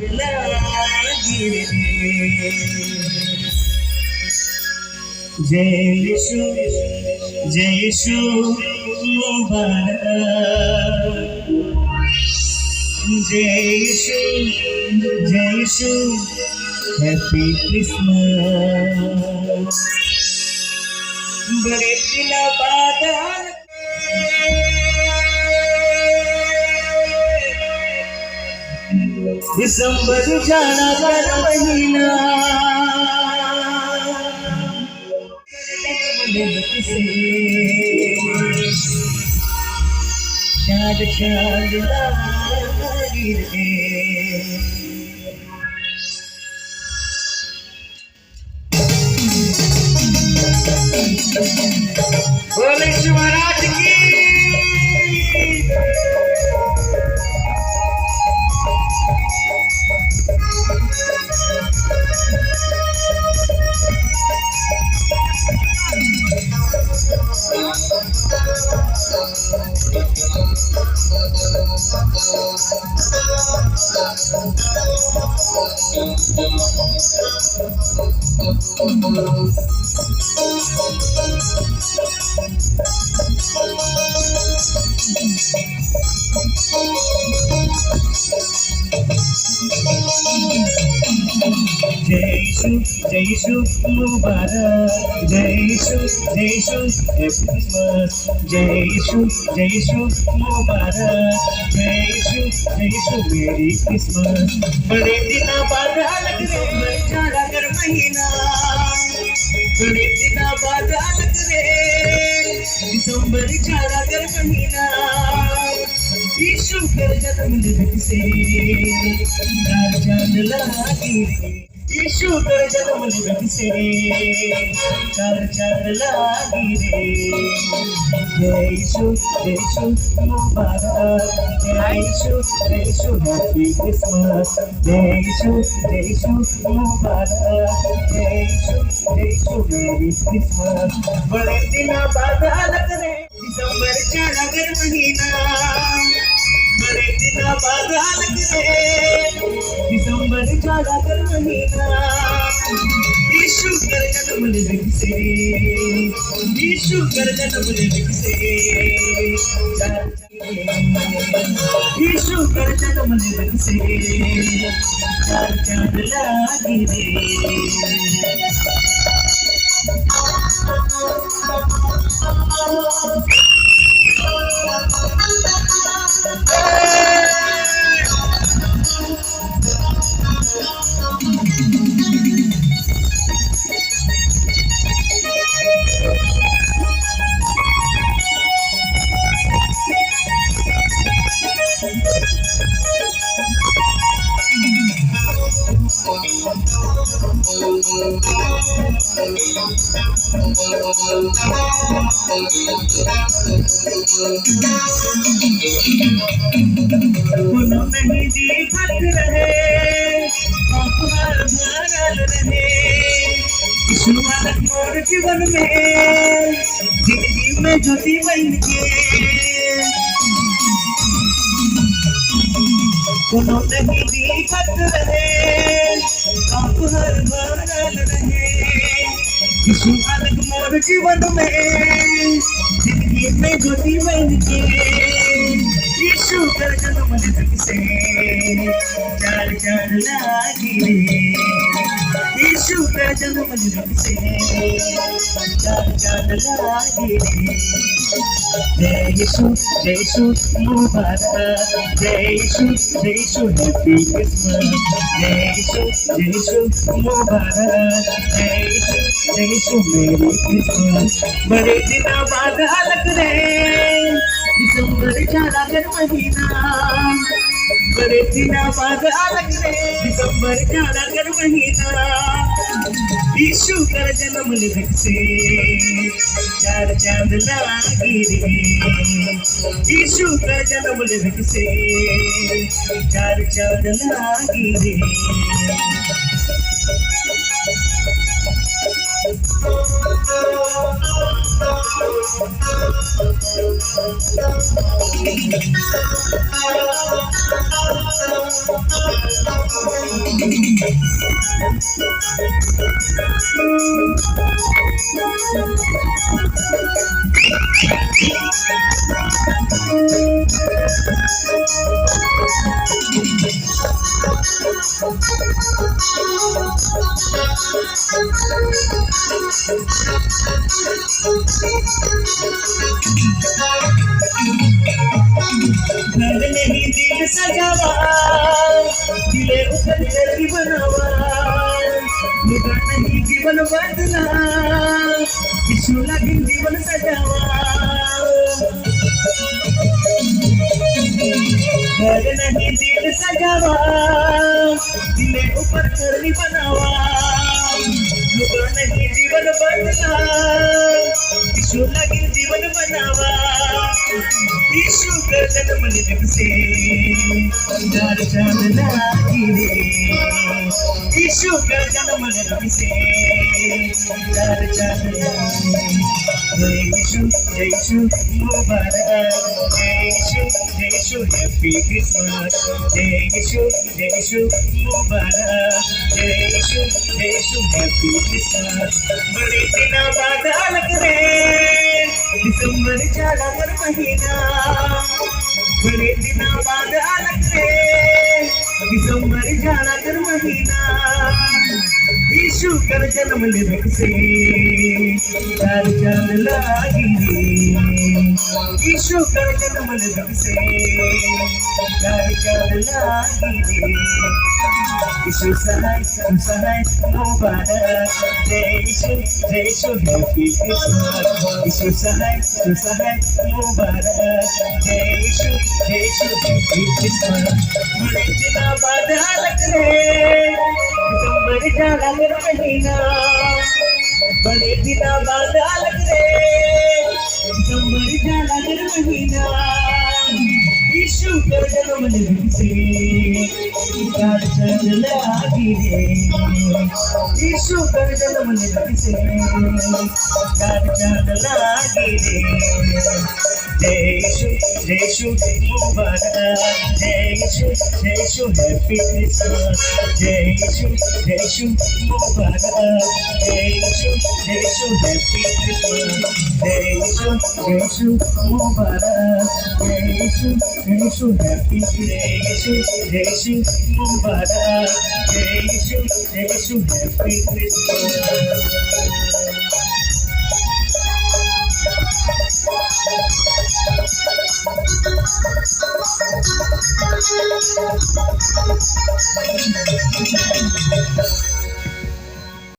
लागी रे. जय येशू जय येशू मुबारक. जय येशू जय येशू हॅपी क्रिसमस. बड़े दिन बाद दिसंबर जाना कर महीना चाँद चाँद लागी रे. बोले शिवराज की. जय यीशु मुबारक. जय यीशु हैप्पी क्रिसमस. जय यीशु मुबारक. जय यीशु मेरी क्रिसमस. बड़े दिन बाद लग रे जाना कर महीना. बड़े दिन बाद लग रे दिसंबर जाना कर महीना. यीशु कर जन्म दिन से चार चांद लागी रे. यीशु कर जन्म दिन से चार चांद लागी रे. जय यीशु मुबारक. जय यीशु हैप्पी क्रिसमस. जय यीशु मुबारक. जय यीशु मेरी क्रिसमस. बड़े दिन बाद लग रे दिसंबर जाना कर महीना. बड़े दिन बाद लग रे दिसंबर जाना कर महीना. यीशु कर जन्म दिन से यीशु कर जन्म दिन से यीशु कर जन्म दिन से चार चांद लागी रे. नहीं दिखत रहे अखबार भरल रहे. शुरुआत मोर जीवन में जिंदगी में ज्योति बन के. कोनो नहीं दिखत रहे अखबार भरल रहे. शुरुआत मोर जीवन में जिंदगी में ज्योति बन के. यीशु कर जन्म दिन से चार चांद लागी रे. यीशु कर जन्म दिन से चार चांद लागी रे. जय यीशु मुबारक. जय यीशु हैप्पी क्रिसमस. जय यीशु मुबारक. जय यीशु मेरी क्रिसमस. बड़े दिन बाद लग रे दिसंबर जाना कर महीना. बड़े दिन बाद लग रे दिसंबर जाना कर महीना. यीशु कर जन्म दिन से चार चांद लागी रे. यीशु कर जन्म दिन से चार चांद लागी रे. घर नहीं दिल सजावा, दिले ऊपर दिल बनावा, लुगा नहीं जीवन बदला, यीशु लगी जीवन सजावा। घर नहीं दिल सजावा, दिले ऊपर दिल बनावा, लुगा नहीं जीवन बदला, यीशु लगी जीवन बनावा। यीशु का जन्म जग से चार चांद लागी रे, यीशु का जन्म जग से चार चांद लागी। जय यीशु मुबारक, जय यीशु हैप्पी क्रिसमस, जय यीशु मुबारक, जय यीशु हैप्पी क्रिसमस। बड़े दिना बाद अलग रे, दिसंबर जाला कर महीना, बड़े दिना बाद अलग रे, दिसंबर जाला कर महीना। यीशु कर जन्म लिरक से चार चांद लागी रे, यीशु कर जन्म लिरक से चार चांद लागी रे। यीशु सहाय मुबारक, जय यीशु हैप्पी क्रिसमस। यीशु सहाय मुबारक, जय यीशु हैप्पी क्रिसमस। बड़े दिना बाद अलग रे, दिसंबर जाला कर महीना, बड़े दिना बाद अलग रे, दिसंबर जाला कर महीना। यीशु कर जन्म लिरक से चार चांद लागी रे, यीशु कर जन्म लिरक से चार चांद लागी रे। जय यीशु मुबारक, जय यीशु हैप्पी क्रिसमस, जय यीशु मुबारक, जय यीशु हैप्पी क्रिसमस, जय यीशु मुबारक, जय यीशु हैप्पी, जय यीशु मुबारक, जय यीशु हैप्पी क्रिसमस।